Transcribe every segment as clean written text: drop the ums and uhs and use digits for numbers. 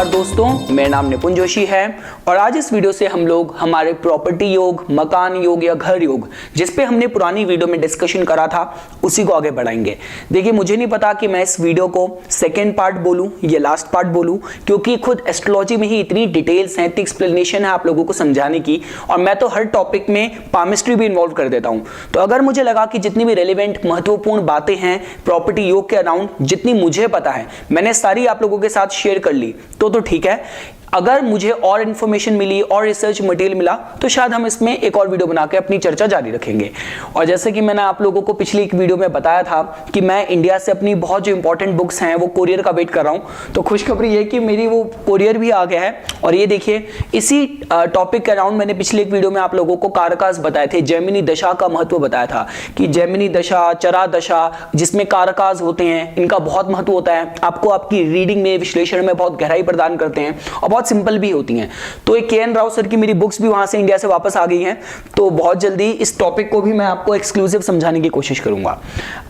नमस्कार दोस्तों, मेरा नाम निपुन जोशी है और आज इस वीडियो से हम लोग हमारे प्रॉपर्टी योग, मकान योग या घर योग जिस पे हमने पुरानी वीडियो में डिस्कशन करा था उसी को आगे बढ़ाएंगे। देखिए, मुझे नहीं पता कि मैं इस वीडियो को सेकेंड पार्ट बोलूं या लास्ट पार्ट बोलूं, क्योंकि खुद एस्ट्रोलॉजी में ही इतनी डिटेल्स हैं, इतनी एक्सप्लेनेशन है आप लोगों को समझाने की, और मैं तो हर टॉपिक में पामिस्ट्री भी इन्वॉल्व कर देता हूं। तो अगर मुझे लगा कि जितनी भी रेलिवेंट महत्वपूर्ण बातें हैं प्रॉपर्टी योग के अराउंड, जितनी मुझे पता है मैंने सारी आप लोगों के साथ शेयर कर ली तो ठीक है। अगर मुझे और इंफॉर्मेशन मिली और रिसर्च मटेरियल मिला तो शायद हम इसमें एक और वीडियो बना के अपनी चर्चा जारी रखेंगे। और जैसे कि मैंने आप लोगों को पिछली एक वीडियो में बताया था कि मैं इंडिया से अपनी बहुत जो इंपॉर्टेंट बुक्स हैं वो कोरियर का वेट कर रहा हूं, तो खुशखबरी ये कि मेरी वो कोरियर भी आ गया है। और ये देखिए, इसी टॉपिक के अराउंड मैंने पिछली एक वीडियो में आप लोगों को कारकास बताए थे, जैमिनी दशा का महत्व बताया था कि जैमिनी दशा, चरा दशा जिसमें कारकास होते हैं, इनका बहुत महत्व होता है। आपको आपकी रीडिंग में, विश्लेषण में बहुत गहराई प्रदान करते हैं और सिंपल भी होती हैं। तो एक के.एन. राव सर की मेरी बुक्स भी वहां से इंडिया से वापस आ गई हैं, तो बहुत जल्दी इस टॉपिक को भी मैं आपको एक्सक्लूसिव समझाने की कोशिश करूंगा।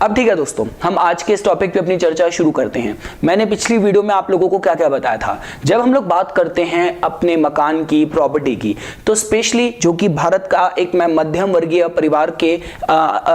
अब ठीक है दोस्तों, हम आज के इस टॉपिक पे अपनी चर्चा शुरू करते हैं। मैंने पिछली वीडियो में आप लोगों को क्या क्या बताया था। जब हम लोग बात करते हैं अपने मकान की, प्रॉपर्टी की, तो स्पेशली जो कि भारत का एक मैं मध्यम वर्गीय परिवार के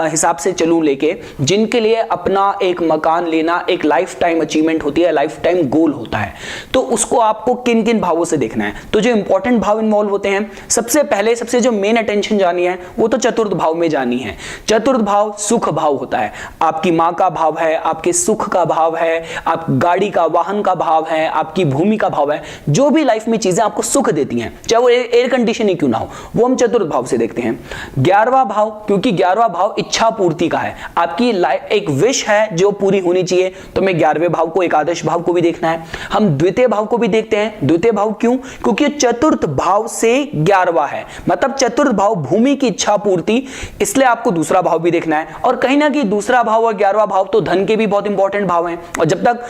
हिसाब से चलूं लेके, जिनके लिए अपना एक मकान लेना एक लाइफ टाइम अचीवमेंट होती है, लाइफ टाइम गोल होता है, तो उसको आपको किन किन भावों से देखना है। तो जो इंपॉर्टेंट भाव इन्वॉल्व होते हैं, सबसे पहले सबसे जो मेन अटेंशन जानी है वो तो चतुर्थ भाव में जानी है। चतुर्थ भाव सुख भाव होता है। आपकी मां का भाव है, आपके सुख का भाव है, आप गाड़ी का, वाहन का भाव है, आपकी भूमि का भाव है। जो भी लाइफ में चीजें आपको सुख देती हैं, चाहे वो एयर कंडीशन ही क्यों ना हो, वो हम चतुर्थ भाव से देखते हैं। 11वां भाव, क्योंकि 11वां भाव इच्छा पूर्ति का है, आपकी एक विश है जो पूरी होनी चाहिए, तो मैं 11वें भाव को, एकादश भाव को भी देखना है। हम द्वितीय भाव को भी देखते हैं। द्वितीय भाव क्यों? क्योंकि चतुर्थ भाव से 11वां है, मतलब चतुर्थ भाव भूमि की इच्छा पूर्ति, इसलिए आपको दूसरा भाव भी देखना है। और कहीं ना कहीं दूसरा भाव और 11वां भाव तो धन के भी बहुत इंपॉर्टेंट भाव हैं, और जब तक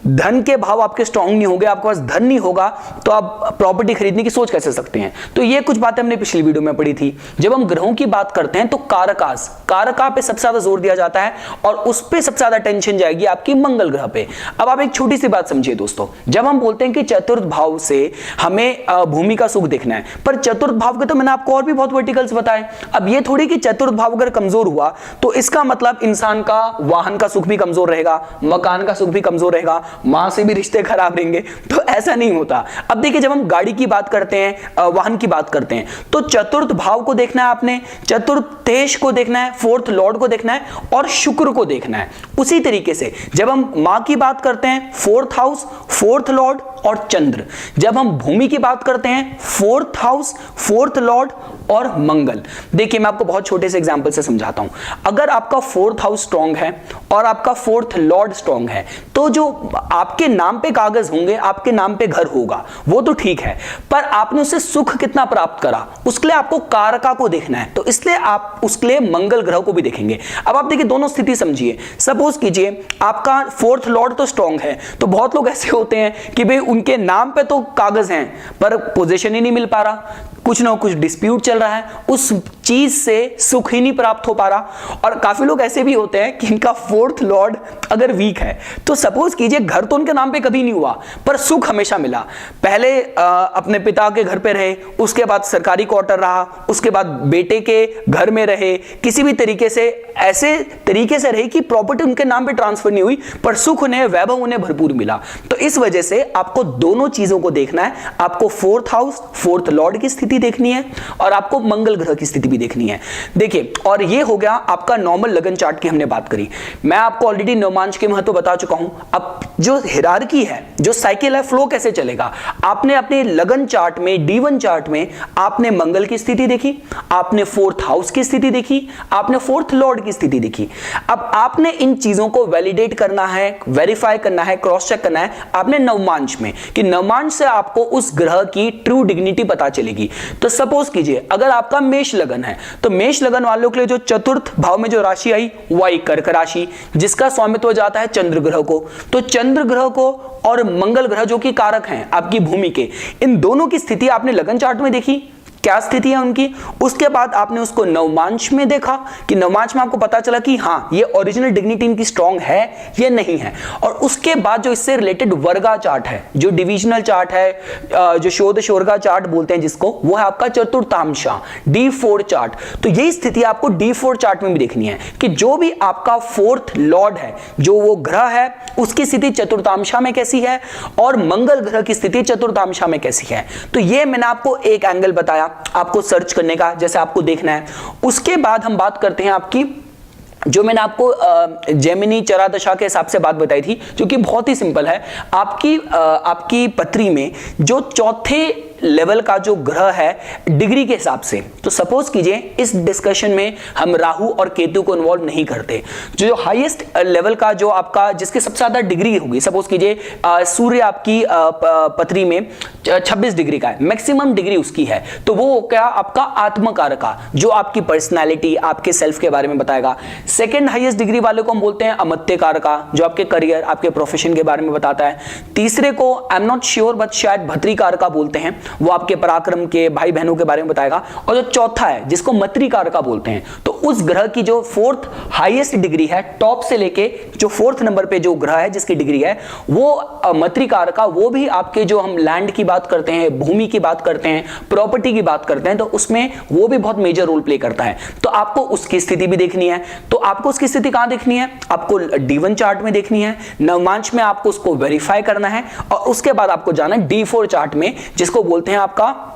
धन के भाव आपके स्ट्रांग नहीं होंगे, आपके पास धन नहीं होगा, तो आप प्रॉपर्टी खरीदने की सोच कैसे सकते हैं। तो ये कुछ बातें हमने पिछली वीडियो में पढ़ी थी। जब हम ग्रहों की बात करते हैं तो कारकास, कारका पे सबसे ज्यादा जोर दिया जाता है और उस पे सबसे ज्यादा टेंशन जाएगी आपकी मंगल ग्रह पे। अब आप एक छोटी सी बात समझिए दोस्तों, जब हम बोलते हैं कि चतुर्थ भाव से हमें भूमि का सुख देखना है, पर चतुर्थ भाव के तो मैंने आपको और भी बहुत वर्टिकल्स बताए। अब ये थोड़ी कि चतुर्थ भाव अगर कमजोर हुआ तो इसका मतलब इंसान का वाहन का सुख भी कमजोर रहेगा, मकान का सुख भी कमजोर रहेगा, मां से भी रिश्ते खराब रहेंगे, तो ऐसा नहीं होता। अब देखिए, जब हम गाड़ी की बात करते हैं, वाहन की बात करते हैं, तो चतुर्थ भाव को देखना है आपने, चतुर्थेश को देखना है, फोर्थ लॉर्ड को देखना है और शुक्र को देखना है। उसी तरीके से जब हम मां की बात करते हैं, फोर्थ हाउस, फोर्थ लॉर्ड और चंद्र। जब हम भूमि की बात करते हैं, फोर्थ हाउस, फोर्थ लॉर्ड और मंगल। देखिए, मैं आपको बहुत छोटे से एग्जांपल से समझाता हूं। अगर आपका फोर्थ हाउस स्ट्रांग है और आपका फोर्थ लॉर्ड स्ट्रांग है, तो जो आपके नाम पे कागज होंगे, आपके नाम पे घर होगा, वो तो ठीक है, पर आपने उससे सुख कितना प्राप्त करा, उसके लिए आपको कारका को देखना है, तो इसलिए आप उसके लिए मंगल ग्रह को भी देखेंगे। अब आप देखिए, दोनों स्थिति समझिए। सपोज कीजिए आपका फोर्थ लॉर्ड तो स्ट्रांग है, तो बहुत लोग ऐसे होते हैं कि भाई उनके नाम पे तो कागज हैं पर पोजीशन ही नहीं मिल पा रहा, कुछ ना कुछ डिस्प्यूट चल रहा है, उस चीज से सुख ही नहीं प्राप्त हो पा रहा। और काफी लोग ऐसे भी होते हैं कि इनका फोर्थ लॉर्ड अगर वीक है, तो सपोज कीजिए घर तो उनके नाम पे कभी नहीं हुआ पर सुख हमेशा मिला। पहले अपने पिता के घर पे रहे, उसके बाद सरकारी क्वार्टर रहा, उसके बाद बेटे के घर में रहे, किसी भी तरीके से ऐसे तरीके से रहे कि प्रॉपर्टी उनके नाम पे ट्रांसफर नहीं हुई, पर सुख उन्हें, वैभव उन्हें भरपूर मिला। तो इस वजह से आपको दोनों चीजों को देखना है। आपको फोर्थ हाउस, फोर्थ लॉर्ड की स्थिति देखनी है और आपको मंगल ग्रह की स्थिति भी देखनी है। देखिए, और ये हो गया आपका नॉर्मल लगन चार्ट की हमने बात करी। मैं आपको ऑलरेडी नवमांश के महत्व बता चुका हूं। अब जो हिरार्की है, जो साइकिल है, फ्लो कैसे चलेगा, आपने अपने लगन चार्ट में, D1 चार्ट में आपने मंगल की स्थिति देखी, आपने फोर्थ हाउस की स्थिति देखी, आपने फोर्थ लॉर्ड की स्थिति देखी। अब आपने इन चीजों को वैलिडेट करना है, वेरीफाई करना है, क्रॉस चेक करना है आपने नवमांश में, कि नवमांश से आपको उस ग्रह की ट्रू डिग्निटी पता चलेगी। तो सपोज कीजिए अगर आपका मेष लगन है, तो मेष लगन वालों के लिए जो चतुर्थ भाव में जो राशि आई वो आई कर्क राशि, जिसका स्वामित्व जाता है चंद्र ग्रह को। तो चंद्र ग्रह को और मंगल ग्रह जो कि कारक हैं आपकी भूमि के, इन दोनों की स्थिति आपने लगन चार्ट में देखी, क्या स्थिति है उनकी। उसके बाद आपने उसको नवमांश में देखा कि नवमांश में आपको पता चला कि हाँ ये ओरिजिनल डिग्निटी इनकी स्ट्रांग है या नहीं है। और उसके बाद जो इससे रिलेटेड वर्गा चार्ट है, जो डिविजनल चार्ट है, जो शोध शोरगा चार्ट बोलते हैं जिसको, वो है आपका चतुर्थांशा D4 चार्ट। तो यही स्थिति आपको D4 चार्ट में भी देखनी है कि जो भी आपका फोर्थ लॉर्ड है, जो वो ग्रह है, उसकी स्थिति चतुर्थांशा में कैसी है और मंगल ग्रह की स्थिति चतुर्थांशा में कैसी है। तो ये मैंने आपको एक एंगल बताया आपको सर्च करने का, जैसे आपको देखना है। उसके बाद हम बात करते हैं आपकी, जो मैंने आपको जेमिनी चरा दशा के हिसाब से बात बताई थी, जो कि बहुत ही सिंपल है। आपकी पत्री में जो चौथे लेवल का जो ग्रह है डिग्री के हिसाब से, तो सपोज कीजिए इस डिस्कशन में हम राहु और केतु को इन्वॉल्व नहीं करते, जो हाईएस्ट लेवल का जो आपका जिसकी सबसे ज्यादा डिग्री होगी, सपोज कीजिए सूर्य आपकी पत्री में 26 डिग्री का है, मैक्सिमम डिग्री उसकी है, तो वो क्या आपका आत्मकारका, जो आपकी पर्सनालिटी, आपके सेल्फ के बारे में बताएगा। सेकेंड हाईएस्ट डिग्री वाले को हम बोलते हैं अमत्य कारका, जो आपके करियर, आपके प्रोफेशन के बारे में बताता है। तीसरे को I am not sure but शायद भत्री कारका बोलते हैं, वो आपके पराक्रम के, भाई बहनों के बारे में बताएगा। और जो चौथा है जिसको मत्रिकारका बोलते हैं, तो उस ग्रह की जो फोर्थ हाईएस्ट डिग्री है, टॉप से लेके जो फोर्थ नंबर पे जो ग्रह है जिसकी डिग्री है वो मत्रिकारका, वो भी आपके जो हम लैंड की बात करते हैं, भूमि की बात करते हैं, प्रॉपर्टी की बात करते हैं, तो उसमें वो भी बहुत मेजर रोल प्ले करता है। तो आपको उसकी स्थिति भी देखनी है। तो आपको उसकी स्थिति कहां देखनी है, आपको D1 चार्ट में देखनी है, नवमांश में आपको उसको वेरीफाई करना है, और उसके बाद आपको जाना है D4 चार्ट में, जिसको बोलते हैं आपका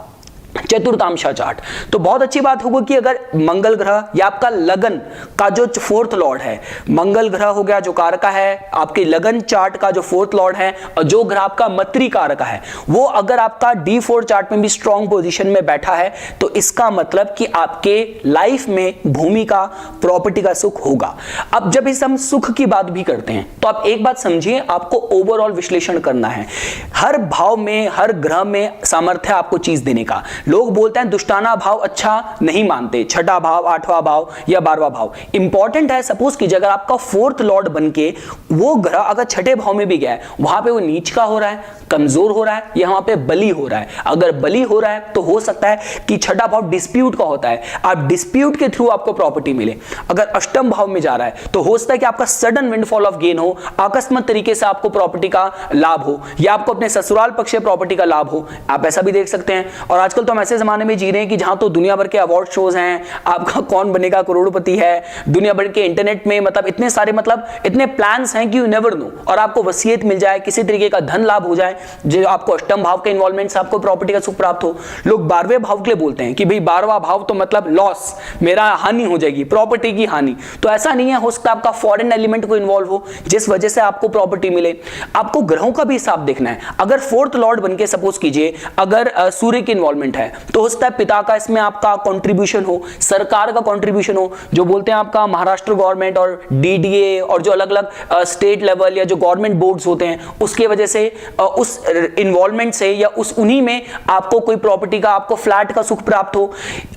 चतुर्थांशा चार्ट। तो बहुत अच्छी बात होगी कि अगर मंगल ग्रह या आपका लगन का जो फोर्थ लॉर्ड है, मंगल ग्रह हो गया जो कारका है, आपके लगन चार्ट का जो फोर्थ लॉर्ड है, और जो ग्रह आपका मत्री कारका है, वो अगर आपका D4 चार्ट में भी स्ट्रॉन्ग पोजीशन में बैठा है, तो इसका मतलब कि आपके लाइफ में भूमि का, प्रॉपर्टी का सुख होगा। अब जब इस हम सुख की बात भी करते हैं, तो आप एक बात समझिए, आपको ओवरऑल विश्लेषण करना है। हर भाव में, हर ग्रह में सामर्थ्य आपको चीज देने का। लोग बोलते हैं दुष्टाना भाव अच्छा नहीं मानते, छठा भाव, आठवां भाव या 12वां भाव इंपॉर्टेंट है। सपोज कीजिए अगर आपका फोर्थ लॉर्ड बनके वो ग्रह अगर छठे भाव में भी गया है, वहां पे वो नीच का हो रहा है, कमजोर हो रहा है, या वहां पे बली हो रहा है। अगर बली हो रहा है तो हो सकता है कि छठा भाव डिस्प्यूट का होता है, आप डिस्प्यूट के थ्रू आपको प्रॉपर्टी मिले। अगर अष्टम भाव में जा रहा है तो हो सकता है कि आपका सडन विंडफॉल ऑफ गेन हो, अकस्मात तरीके से आपको प्रॉपर्टी का लाभ हो, या आपको अपने ससुराल पक्ष से प्रॉपर्टी का लाभ हो। आप ऐसा भी देख सकते हैं। और आजकल तो हम ऐसे जमाने में जी रहे हैं कि जहां तो दुनिया भर के अवार्ड शोज हैं, आपका कौन बनेगा करोड़पति है, दुनिया भर के इंटरनेट में मतलब इतने सारे मतलब इतने प्लान्स हैं कि यू नेवर नो, और आपको वसीयत मिल जाए, किसी तरीके का धन लाभ हो जाए, जो आपको अष्टम भाव के इन्वॉल्वमेंट से आपको प्रॉपर्टी का सुख प्राप्त हो। लोग 12वें भाव के लिए बोलते हैं कि भाई 12वां भाव तो मतलब लॉस, मेरा हानि हो जाएगी, प्रॉपर्टी की हानि। तो ऐसा नहीं है, हो सकता है आपका फॉरेन एलिमेंट को इन्वॉल्व हो जिस वजह से आपको प्रॉपर्टी मिले। आपको ग्रहों का भी हिसाब देखना है। अगर फोर्थ लॉर्ड बनके सपोज कीजिए अगर सूर्य की इन्वॉल्वमेंट है, तो हो सकता है पिता का इसमें आपका कंट्रीब्यूशन हो, सरकार का कंट्रीब्यूशन हो, जो बोलते हैं आपका महाराष्ट्र गवर्नमेंट और DDA और जो अलग अलग स्टेट लेवल या जो गवर्नमेंट बोर्ड्स होते हैं, उसके वजह से उस इन्वॉल्वमेंट से या उस उन्हीं में आपको कोई प्रॉपर्टी का, आपको फ्लैट का सुख प्राप्त हो।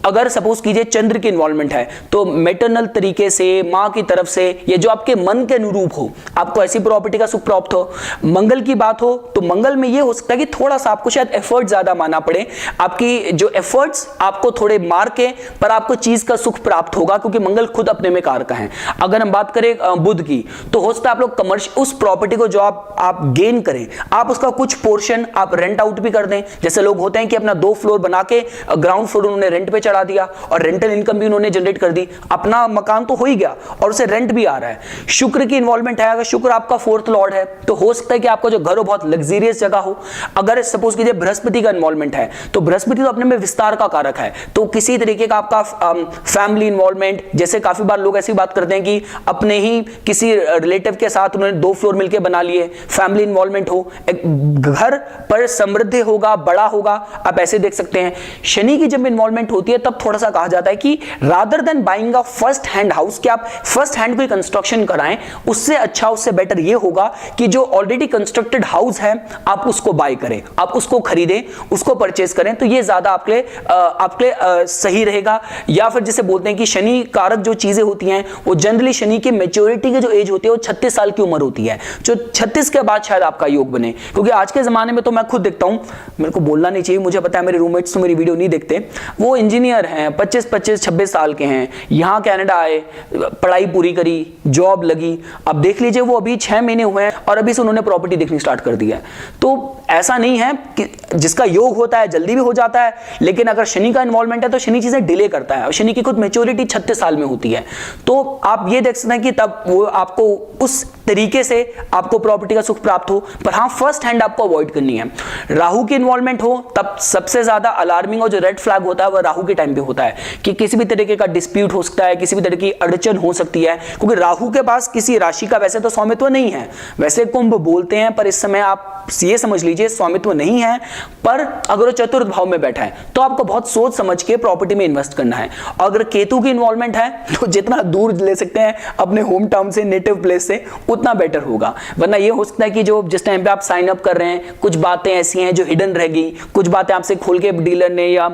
अगर सपोज कीजिए चंद्र की इन्वॉल्वमेंट है, तो मेटरनल तरीके से मां की तरफ से या जो आपके मन के अनुरूप हो, आपको ऐसी प्रॉपर्टी का सुख प्राप्त हो। मंगल की बात हो तो मंगल में यह हो सकता है कि थोड़ा सा आपको शायद एफर्ट ज्यादा मानना पड़े, आपकी जो एफर्ट्स आपको थोड़े मार के पर आपको चीज का सुख प्राप्त होगा, क्योंकि मंगल खुद अपने में कारक है। अगर हम बात करें बुध की, तो हो सकता है आप लोग कमर्शियल उस प्रॉपर्टी को जो आप गेन करें, आप उसका कुछ पोर्शन आप रेंट आउट भी कर दें। जैसे लोग होते हैं कि अपना 2 फ्लोर बना के ग्राउंड फ्लोर उन्होंने रेंट पे चढ़ा दिया और रेंटल इनकम भी उन्होंने जनरेट कर दी, अपना मकान तो हो ही गया और उसे रेंट भी आ रहा है। शुक्र की इन्वॉल्वमेंट है, अगर शुक्र आपका फोर्थ लॉर्ड है तो हो सकता है कि आपका जो घर हो बहुत लग्जरियस जगह हो। अगर सपोज कीजिए बृहस्पति का इन्वॉल्वमेंट है, तो बृहस्पति तो अपने में विस्तार का कारक है, तो किसी तरीके का आपका फैमिली इन्वॉल्वमेंट, जैसे काफी बार लोग ऐसी बात करते हैं कि अपने ही किसी रिलेटिव के साथ उन्होंने 2 फ्लोर मिलकर बना लिए, फैमिली इन्वॉल्वमेंट हो, घर पर समृद्धि होगा, बड़ा होगा, आप ऐसे देख सकते हैं। शनि की जब इन्वॉल्वमेंट होती है तब थोड़ा सा कहा जाता है कि rather than buying a first hand house, कि आप फर्स्ट हैंड कोई कंस्ट्रक्शन कराएं, उससे अच्छा, उससे बेटर ये होगा कि जो ऑलरेडी कंस्ट्रक्टेड हाउस है आप उसको बाय करें, आप उसको खरीदें, उसको परचेज करें, तो ये ज्यादा आपके सही रहेगा। या फिर जिसे बोलते हैं कि शनि कारक जो चीजें होती हैं वो जनरली शनि की मैच्योरिटी की जो एज होती है वो 36 साल की उम्र होती है, जो 36 के बाद शायद आपका योग बने। क्योंकि आज के जमाने में तो मैं खुद देखता हूं, मेरे को बोलना नहीं चाहिए, मुझे पता है मेरे रूममेट्स तो मेरी वीडियो नहीं देखते, वो इंजीनियर हैं, 25-26 साल के हैं, यहां कनाडा आए, पढ़ाई पूरी करी, जॉब लगी, अब देख लीजिए वो अभी 6 महीने हुए हैं और अभी से उन्होंने प्रॉपर्टी देखनी स्टार्ट कर दी है। तो ऐसा नहीं है कि जिसका योग होता है जल्दी भी हो जाता है, लेकिन अगर शनि का इन्वॉल्वमेंट है तो शनि चीजें डिले करता है, और शनि की खुद मैच्योरिटी 36 साल में होती है। तो आप ये देख सकते हैं कि तब वो आपको उस तरीके से आपको प्रॉपर्टी का सुख प्राप्त हो, पर हाँ फर्स्ट हैंड आपको अवॉइड करनी है। राहु की इन्वॉल्वमेंट हो तब सबसे ज्यादा अलार्मिंग और जो रेड फ्लैग होता है वह राहु के टाइम पे होता है कि किसी भी तरीके का डिस्प्यूट हो सकता है, किसी भी तरह की अड़चन हो सकती है, क्योंकि राहु के पास किसी राशि का वैसे तो स्वामित्व नहीं है। वैसे कुंभ बोलते हैं पर इस समय आप ये समझ लीजिए स्वामित्व नहीं है, पर अगर वो चतुर्थ भाव में बैठा है तो आपको बहुत सोच समझ के प्रॉपर्टी में इन्वेस्ट करना है। अगर केतु की इन्वॉल्वमेंट है तो जितना दूर ले सकते हैं अपने होम टाउन से, नेटिव प्लेस से, उतना बेटर होगा। वरना ये हो सकता है कि जो जिस टाइम पे आप साइन अप कर रहे हैं कुछ बातें ऐसी हैं जो हिडन रह गई, कुछ बातें आपसे खोल के डीलर ने या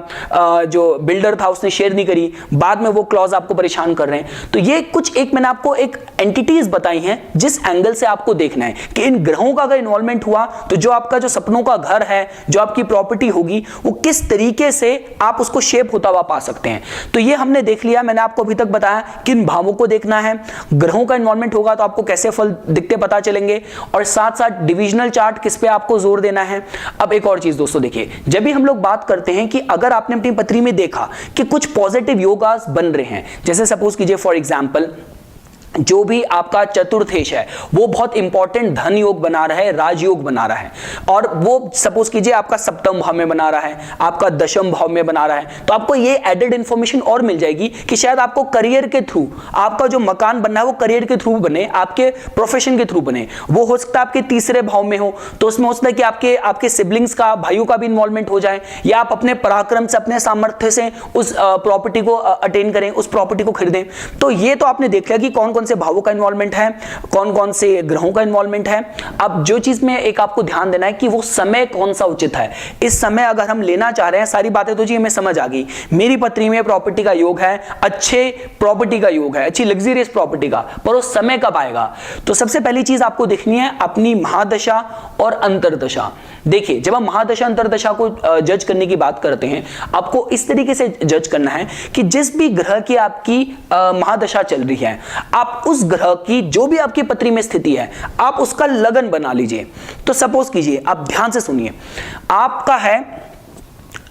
जो बिल्डर था उसने शेयर नहीं करी, बाद में वो क्लॉज आपको परेशान कर रहे हैं। तो ये कुछ एक मैंने आपको एक एंटिटीज बताई हैं जिस एंगल से आपको देखना है कि इन ग्रहों का अगर इन्वॉल्वमेंट हुआ तो जो आपका जो सपनों का घर है, जो आपकी प्रॉपर्टी होगी, वो किस तरीके से आप उसको शेप होता हुआ पा सकते हैं। तो ये हमने देख लिया, मैंने आपको अभी तक बताया किन भावों को देखना है, ग्रहों का इन्वॉल्वमेंट होगा तो आपको कैसे फल दिखते पता चलेंगे, और साथ साथ डिविजनल चार्ट किस पे आपको जोर देना है। अब एक और चीज दोस्तों देखिए, जब भी हम लोग बात करते हैं कि अगर आपने अपनी पत्री में देखा कि कुछ पॉजिटिव योगास बन रहे हैं, जैसे सपोज कीजिए फॉर एग्जांपल जो भी आपका चतुर्थेश है वो बहुत इंपॉर्टेंट धन योग बना रहा है, राजयोग बना रहा है, और वो सपोज कीजिए आपका सप्तम भाव में बना रहा है, आपका दशम भाव में बना रहा है, तो आपको ये एडेड इंफॉर्मेशन और मिल जाएगी कि शायद आपको करियर के थ्रू आपका जो मकान बनना है वो करियर के थ्रू बने, आपके प्रोफेशन के थ्रू बने। वो हो सकता है आपके तीसरे भाव में हो, तो उसमें हो सकता है कि आपके सिबलिंग्स का, भाइयों का भी इन्वॉल्वमेंट हो जाए, या आप अपने पराक्रम से, अपने सामर्थ्य से उस प्रॉपर्टी को अटेन करें, उस प्रॉपर्टी को खरीदें। तो ये तो आपने देख लिया कि कौन कौन से भावों का इन्वॉल्वमेंट है, कौन कौन से ग्रहों का इन्वॉल्वमेंट है। अब जो चीज में एक आपको ध्यान देना है कि वो समय कौन सा उचित है। इस समय अगर हम लेना चाह रहे हैं, सारी बातें तो जी हमें समझ आ गई, मेरी पत्री में प्रॉपर्टी का योग है, अच्छे प्रॉपर्टी का योग है, अच्छी लग्जरियस प्रॉपर्टी का, पर वो समय कब आएगा। तो सबसे पहली चीज आपको देखनी है अपनी महादशा और अंतरदशा। देखिए जब हम महादशा अंतरदशा को जज करने की बात करते हैं, आपको इस तरीके से जज करना है कि जिस भी ग्रह की आपकी महादशा चल रही है, आप उस ग्रह की जो भी आपकी पत्री में स्थिति है आप उसका लगन बना लीजिए। तो सपोज कीजिए, आप ध्यान से सुनिए, आपका है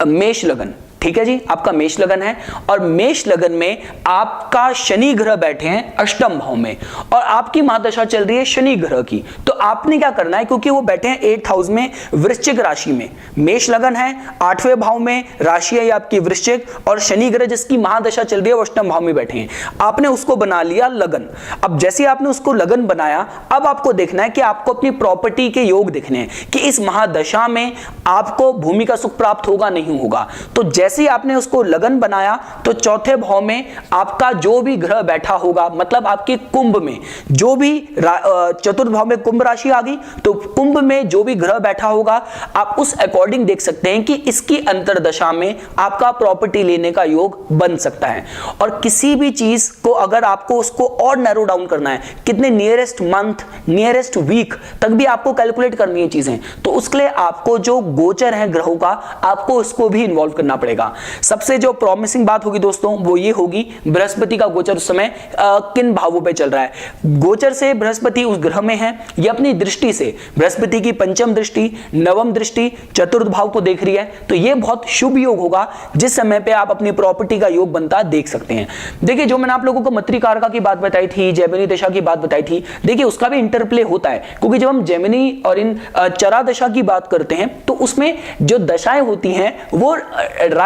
मेष लगन, ठीक है जी, आपका मेष लगन है, और मेष लगन में आपका शनि ग्रह बैठे हैं अष्टम भाव में, और आपकी महादशा चल रही है शनि ग्रह की। तो आपने क्या करना है, क्योंकि वो बैठे हैं 8th हाउस में, वृश्चिक राशि में, मेष लगन है, 8वें भाव में राशि है आपकी वृश्चिक, और शनि ग्रह जिसकी महादशा चल रही है वो अष्टम भाव में बैठे हैं। आपने उसको बना लिया लगन। अब जैसे आपने उसको लगन बनाया, अब आपको देखना है कि आपको अपनी प्रॉपर्टी के योग देखने हैं कि इस महादशा में आपको भूमि का सुख प्राप्त होगा नहीं होगा। तो जैसे ही आपने उसको लगन बनाया तो चौथे भाव में आपका जो भी ग्रह बैठा होगा, मतलब आपके कुंभ में जो भी चतुर्थ भाव में कुंभ राशि आ गई, तो कुंभ में जो भी ग्रह बैठा होगा आप उस अकॉर्डिंग देख सकते हैं कि इसकी अंतरदशा में आपका प्रॉपर्टी लेने का योग बन सकता है। और किसी भी चीज को अगर आपको उसको और नैरो डाउन करना है, कितने नियरेस्ट मंथ, नियरेस्ट वीक तक भी आपको कैलकुलेट करनी है चीजें, तो उसके लिए आपको जो गोचर है ग्रहों का, आपको उसको भी इन्वॉल्व करना पड़ेगा। सबसे जो प्रॉमिसिंग बात होगी दोस्तों वो ये होगी, बृहस्पति का गोचर उस समय किन भावों पे चल रहा है। गोचर से बृहस्पति उस ग्रह में है, ये अपनी दृष्टि से बृहस्पति की पंचम दृष्टि, नवम दृष्टि चतुर्थ भाव को देख रही है, तो ये बहुत शुभ योग होगा जिस समय पे आप अपनी प्रॉपर्टी का योग बनता देख सकते हैं। देखिए जो मैंने आप लोगों को मत्रिकारका की बात बताई थी, जेमिनी दशा की बात बताई थी, देखिए उसका भी इंटरप्ले होता है, क्योंकि जब हम जेमिनी और इन चरा दशा की बात करते हैं तो उसमें जो दशाएं होती हैं वो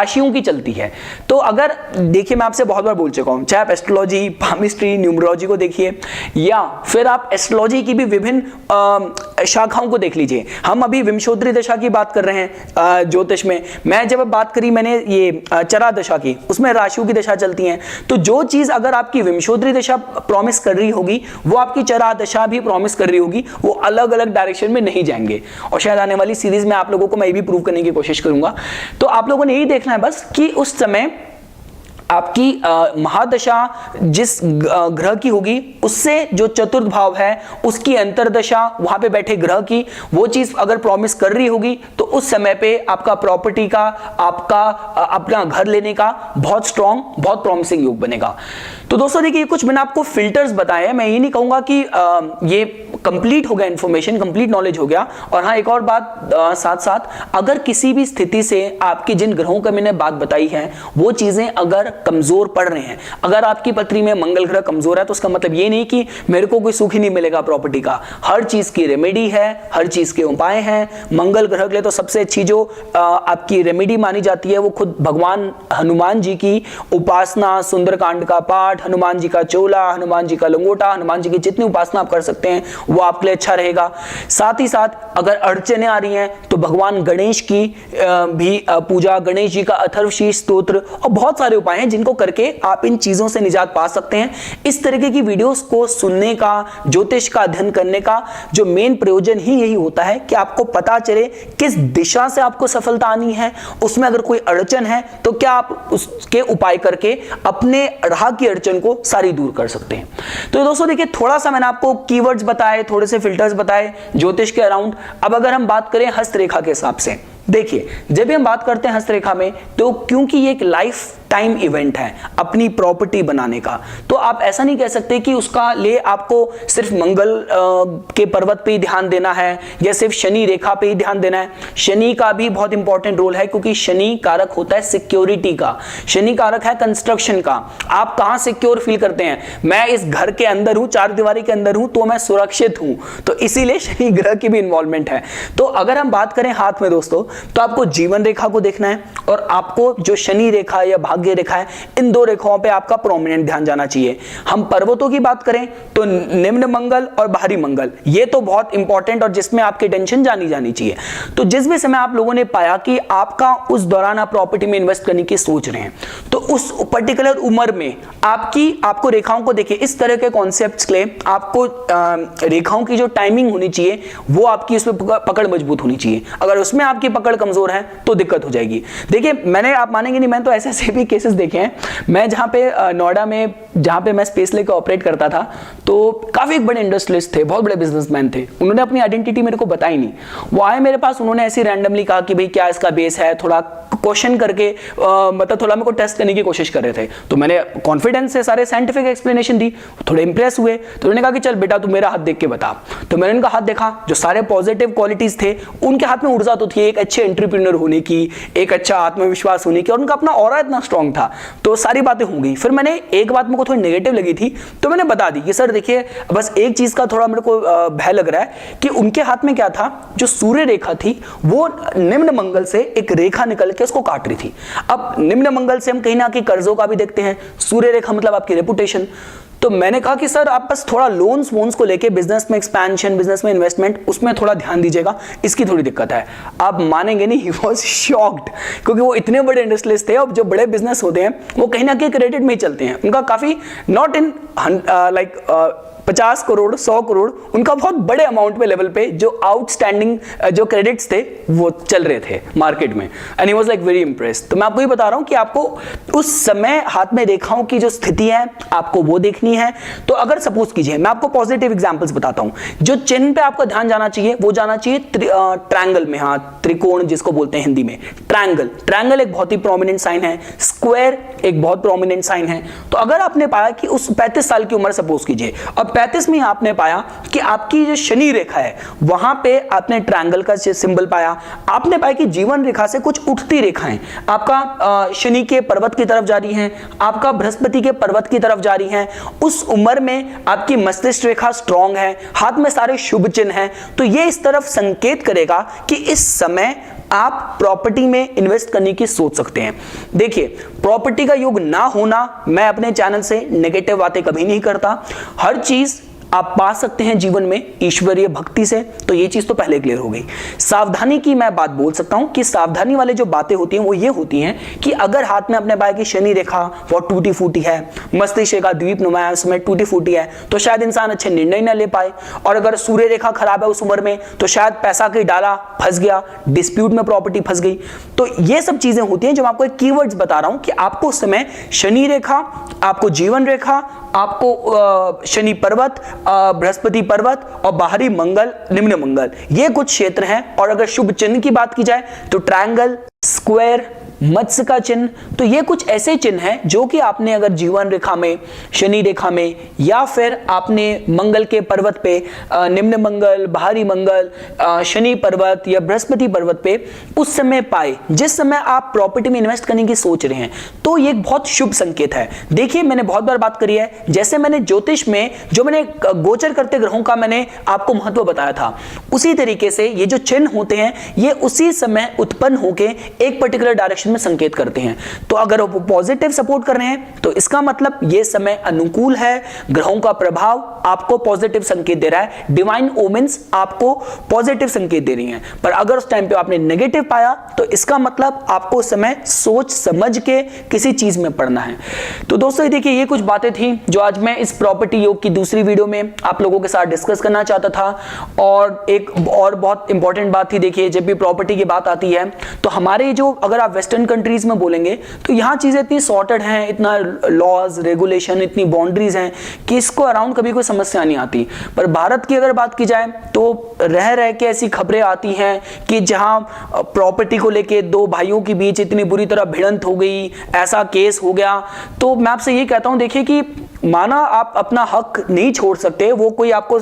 राशियों की चलती है। तो अगर देखिए, मैं आपसे बहुत बार बोल चुका हूं, चाहे आप एस्ट्रोलॉजी, पामिस्ट्री, न्यूमरोलॉजी को देखिए या फिर आप एस्ट्रोलॉजी की भी विभिन्न शाखाओं को देख लीजिए। हम अभी विंशोत्तरी दशा की बात कर रहे हैं ज्योतिष में। मैं जब बात करी मैंने ये चरा दशा की, उसमें राशियों की दशा चलती है। तो जो चीज अगर आपकी विंशोत्तरी दशा प्रॉमिस कर रही होगी, वो आपकी चरा दशा भी प्रॉमिस कर रही होगी। वो अलग अलग डायरेक्शन में नहीं जाएंगे। और शायद आने वाली सीरीज में आप लोगों को मैं ये भी प्रूव करने की कोशिश करूंगा। तो आप लोगों ने यही देखना है बस कि उस समय आपकी महादशा जिस ग्रह की होगी, उससे जो चतुर्थ भाव है उसकी अंतरदशा, वहां पे बैठे ग्रह की वो चीज अगर प्रॉमिस कर रही होगी, तो उस समय पे आपका प्रॉपर्टी का, आपका अपना घर लेने का बहुत स्ट्रॉन्ग, बहुत प्रॉमिसिंग योग बनेगा। तो दोस्तों देखिए, कुछ मैंने आपको फिल्टर्स बताए हैं। मैं ये नहीं कहूंगा कि ये कंप्लीट हो गया, इंफॉर्मेशन कंप्लीट नॉलेज हो गया। और हाँ, एक और बात साथ साथ, अगर किसी भी स्थिति से आपकी जिन ग्रहों का मैंने बात बताई है वो चीजें अगर कमजोर पड़ रहे हैं, अगर आपकी पत्री में मंगल ग्रह कमजोर है, तो उसका मतलब ये नहीं कि मेरे को कोई सुख ही नहीं मिलेगा प्रॉपर्टी का। हर चीज की रेमेडी है, हर चीज के उपाय हैं। मंगल ग्रह के लिए तो सबसे अच्छी जो आपकी रेमेडी मानी जाती है वो खुद भगवान हनुमान जी की उपासना, सुंदरकांड का पाठ, हनुमान जी का चोला, हनुमान जी का लंगोटा, हनुमान जी की जितनी उपासना आप कर सकते हैं वो आपके लिए अच्छा रहेगा। साथ ही साथ अगर अड़चने आ रही हैं तो भगवान गणेश की भी पूजा, गणेश जी का अथर्वशीर्ष स्तोत्र और बहुत सारे उपाय हैं जिनको करके आप इन चीजों से निजात पा सकते हैं। इस तरीके की वीडियोस को सुनने का, ज्योतिष का अध्ययन करने का जो मेन प्रयोजन ही यही होता है कि आपको पता चले किस दिशा से आपको सफलता आनी है, उसमें अगर कोई अड़चन है तो क्या आप उसके उपाय करके अपने राह की अड़चन को सारी दूर कर सकते हैं। तो दोस्तों देखिए, थोड़ा सा मैंने आपको कीवर्ड्स बताए, थोड़े से फिल्टर्स बताए ज्योतिष के अराउंड। अब अगर हम बात करें हस्तरेखा के हिसाब से, देखिए जब भी हम बात करते हैं हस्तरेखा में, तो क्योंकि ये एक लाइफ टाइम इवेंट है अपनी प्रॉपर्टी बनाने का, तो आप ऐसा नहीं कह सकते कि उसका लिए आपको सिर्फ मंगल के पर्वत पे ही ध्यान देना है या सिर्फ शनि रेखा पे ही ध्यान देना है। शनि का भी बहुत इंपॉर्टेंट रोल है, क्योंकि शनि कारक होता है सिक्योरिटी का, शनि कारक है कंस्ट्रक्शन का। आप कहां सिक्योर फील करते हैं? मैं इस घर के अंदर हूं, चार दीवारी के अंदर हूं, तो मैं सुरक्षित हूं। तो इसीलिए शनि ग्रह की भी इन्वॉल्वमेंट है। तो अगर हम बात करें हाथ में दोस्तों, तो आपको जीवन रेखा को देखना है और आपको जो शनि रेखा या भाग्य रेखा है, इन दो रेखाओं पे आपका प्रोमिनेंट ध्यान जाना चाहिए। हम पर्वतों की बात करें तो निम्न मंगल और बाहरी मंगल, ये तो बहुत इंपॉर्टेंट और जिसमें आपकी टेंशन जानी चाहिए। तो जिस भी समय आप लोगों ने पाया कि आपका उस दौरान आप प्रॉपर्टी में इन्वेस्ट करने की सोच रहे हैं, तो उस पर्टिकुलर उम्र में आपको रेखाओं को देखिए, इस तरह के कॉन्सेप्ट्स के लिए आपको रेखाओं की जो टाइमिंग होनी चाहिए वो आपकी उसमें पकड़ मजबूत होनी चाहिए। अगर उसमें आपकी पकड़ कमजोर है तो दिक्कत हो जाएगी। देखिए, आप मानेंगे नहीं, मैंने तो ऐसे भी केसेस देखे हैं। मैं जहां पे नोएडा में, जहां पे मैं स्पेस लेकर ऑपरेट करता था, तो काफी बड़े इंडस्ट्रियलिस्ट थे, बहुत बड़े बिजनेसमैन थे। उन्होंने अपनी आइडेंटिटी मेरे को बताई नहीं। वो आए मेरे पास, उन्होंने ऐसे रैंडमली कहा कि भाई क्या इसका बेस है, थोड़ा क्वेश्चन करके मतलब थोड़ा मेरे को टेस्ट करने की कोशिश कर रहे थे। तो मैंने कॉन्फिडेंस से सारे साइंटिफिक एक्सप्लेनेशन दी, थोड़े इंप्रेस हुए। तो उन्होंने कहा कि चल बेटा तू मेरा हाथ देख के बता। तो मैंने उनका हाथ देखा, जो सारे पॉजिटिव क्वालिटीज थे उनके हाथ में ऊर्जा तो थी, एक अच्छे एंटरप्रेन्योर होने की, एक अच्छा आत्मविश्वास होने की, और उनका अपना ऑरा इतना स्ट्रांग था। तो सारी बातें हो गई। फिर मैंने एक बात मेरे को थोड़ी नेगेटिव लगी थी, तो मैंने बता दी कि सर देखिए, बस एक चीज का थोड़ा मेरे को भय लग रहा है कि उनके हाथ में क्या था, जो सूर्य रेखा थी वो निम्न मंगल से एक रेखा निकल के उसको काट रही थी। अब निम्न मंगल से हम कहीं ना कहीं कर्जों का भी देखते हैं, सूर्य रेखा मतलब आपकी रेपुटेशन। तो मैंने कहा कि सर आप बस थोड़ा लोन्स वोन्स को लेके बिजनेस में एक्सपेंशन, बिजनेस में इन्वेस्टमेंट, उसमें थोड़ा ध्यान दीजिएगा, इसकी थोड़ी दिक्कत है। आप मानेंगे नहीं, ही वाज शॉक्ड, क्योंकि वो इतने बड़े इंडस्ट्रियलिस्ट थे और जो बड़े बिजनेस होते हैं वो कहीं ना कहीं क्रेडिट में ही चलते हैं। उनका काफी not in like 50 crore 100 crore, उनका बहुत बड़े अमाउंट पे लेवल पे जो आउटस्टैंडिंग जो क्रेडिट्स थे वो चल रहे थे मार्केट में। And he was like very impressed. तो मैं आपको ये बता रहा हूं कि आपको उस समय हाथ में रेखाओं की जो स्थिति है आपको वो देखनी है। तो अगर सपोज कीजिए, मैं आपको पॉजिटिव एग्जांपल्स बताता हूं, जो चिन्ह पे आपका ध्यान जाना चाहिए वो जाना चाहिए ट्रायंगल में। हाँ, त्रिकोण जिसको बोलते हैं हिंदी में, ट्रायंगल एक बहुत ही प्रोमिनेंट साइन है, स्क्वायर एक बहुत प्रोमिनेंट साइन है। तो अगर आपने पाया कि उस 35 साल की उम्र सपोज कीजिए, और 35 में आपने पाया कि आपकी जो शनि रेखा है वहां पे आपने ट्रायंगल का सिंबल पाया, आपने पाया कि जीवन रेखा से कुछ उठती रेखाएं आपका शनि के पर्वत की तरफ जा रही हैं, आपका बृहस्पति के पर्वत की तरफ जा रही हैं, उस उम्र में आपकी मस्तिष्क रेखा स्ट्रांग है, हाथ में सारे शुभ चिन्ह हैं, तो ये इस तरफ संकेत करेगा कि इस समय आप प्रॉपर्टी में इन्वेस्ट करने की सोच सकते हैं। देखिए, प्रॉपर्टी का योग ना होना, मैं अपने चैनल से नेगेटिव बातें कभी नहीं करता। हर चीज आप पा सकते हैं जीवन में ईश्वरीय भक्ति से, तो ये चीज तो पहले क्लियर हो गई। सावधानी की मैं बात बोल सकता हूं कि सावधानी वाले जो बातें होती हैं वो ये होती हैं कि अगर हाथ में अपने भाई की शनि रेखा वो टूटी फूटी है, मस्तिष्क का द्वीप नुमा उसमें टूटी फूटी है, तो शायद इंसान अच्छे निर्णय न ले पाए। और अगर सूर्य रेखा खराब है उस उम्र में, तो शायद पैसा की डाला फंस गया, डिस्प्यूट में प्रॉपर्टी फंस गई। तो ये सब चीजें होती हैं जो मैं आपको एक कीवर्ड्स बता रहा हूं कि आपको उस समय शनि रेखा, आपको जीवन रेखा, आपको शनि पर्वत, बृहस्पति पर्वत और बाहरी मंगल, निम्न मंगल, ये कुछ क्षेत्र हैं। और अगर शुभ चिन्ह की बात की जाए तो ट्रायंगल, स्क्वायर, मत्स्य का चिन्ह, तो ये कुछ ऐसे चिन्ह हैं जो कि आपने अगर जीवन रेखा में, शनि रेखा में, या फिर आपने मंगल के पर्वत पे, निम्न मंगल, बाहरी मंगल, शनि पर्वत या बृहस्पति पर्वत पे उस समय पाए, जिस समय आप प्रॉपर्टी में इन्वेस्ट करने की सोच रहे हैं, तो ये एक बहुत शुभ संकेत है। देखिए, मैंने बहुत बार बात करी है, जैसे मैंने ज्योतिष में जो मैंने गोचर करते ग्रहों का मैंने आपको महत्व बताया था, उसी तरीके से ये जो चिन्ह होते हैं ये उसी समय उत्पन्न होकर एक पर्टिकुलर डायरेक्शन में संकेत करते हैं। तो अगर वो पॉजिटिव सपोर्ट कर रहे हैं तो इसका मतलब ये समय अनुकूल है, ग्रहों का प्रभाव आपको पॉजिटिव संकेत दे रहा है, डिवाइन ओमेंस आपको पॉजिटिव संकेत दे रही हैं। पर अगर उस टाइम पे आपने नेगेटिव पाया तो इसका मतलब आपको उस समय सोच समझ के किसी चीज में पड़ना है। तो दोस्तों देखिए, ये कुछ बातें थी जो आज मैं इस प्रॉपर्टी योग की दूसरी वीडियो में आप लोगों के साथ डिस्कस करना चाहता था। और एक और बहुत इंपॉर्टेंट बात थी, देखिए जब भी प्रॉपर्टी की बात आती है तो हमारे जो, अगर आप वेस्टर्न कंट्रीज में बोलेंगे तो यहां चीजें इतनी सॉर्टेड हैं, इतना लॉज रेगुलेशन, इतनी बाउंड्रीज हैं कि इसको अराउंड कभी कोई समस्या नहीं आती। पर भारत की अगर बात की जाए तो रह रह के ऐसी खबरें आती हैं कि जहां प्रॉपर्टी को लेके दो भाइयों के बीच इतनी बुरी तरह भिड़ंत हो गई, ऐसा केस हो गया। तो मैं आपसे ये कहता हूं, देखिए कि माना आप अपना हक नहीं छोड़ सकते, वो कोई आपको,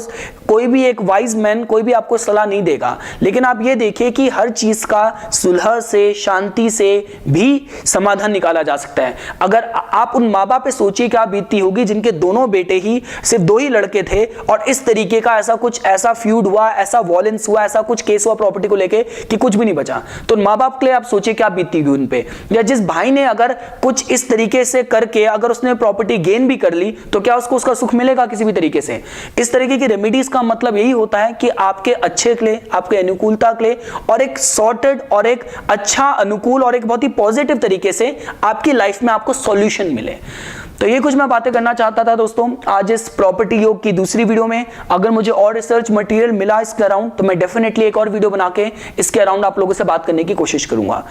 कोई भी एक वाइज मैन कोई भी आपको सलाह नहीं देगा, लेकिन आप ये देखिए कि हर चीज का सुलह से, शांति से भी समाधान निकाला जा सकता है। अगर आप उन माँ बाप पे सोचिए क्या बीतती होगी जिनके दोनों बेटे ही, सिर्फ दो ही लड़के थे और इस तरीके का ऐसा कुछ, ऐसा फ्यूड हुआ, ऐसा वॉयलेंस हुआ, ऐसा कुछ केस हुआ प्रॉपर्टी को लेके कि कुछ भी नहीं बचा। तो माँ बाप के लिए आप सोचिए क्या बीतती होगी उन पे। या जिस भाई ने अगर कुछ इस तरीके से करके अगर उसने प्रॉपर्टी गेन भी कर ली तो क्या उसको उसका सुख मिलेगा किसी भी तरीके से। इस तरीके की रेमेडीज का मतलब यही होता है कि आपके अच्छे के लिए, आपके अनुकूलता के लिए और एक सॉर्टेड और एक अच्छा अनुकूल और एक बहुत ही पॉजिटिव तरीके से आपकी लाइफ में आपको सॉल्यूशन मिले। तो ये कुछ मैं बातें करना चाहता था दोस्तों आज इस प्रॉपर्टी योग की दूसरी वीडियो में। अगर मुझे और रिसर्च मटेरियल मिला इसके अराउंड तो मैं डेफिनेटली एक और वीडियो बना के इसके अराउंड आप लोगों से बात करने की कोशिश करूंगा।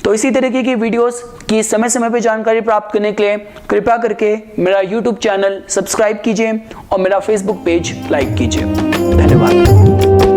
तो इसी तरीके की वीडियोस की समय समय पर जानकारी प्राप्त करने के लिए कृपया करके मेरा यूट्यूब चैनल सब्सक्राइब कीजिए और मेरा फेसबुक पेज लाइक कीजिए। धन्यवाद।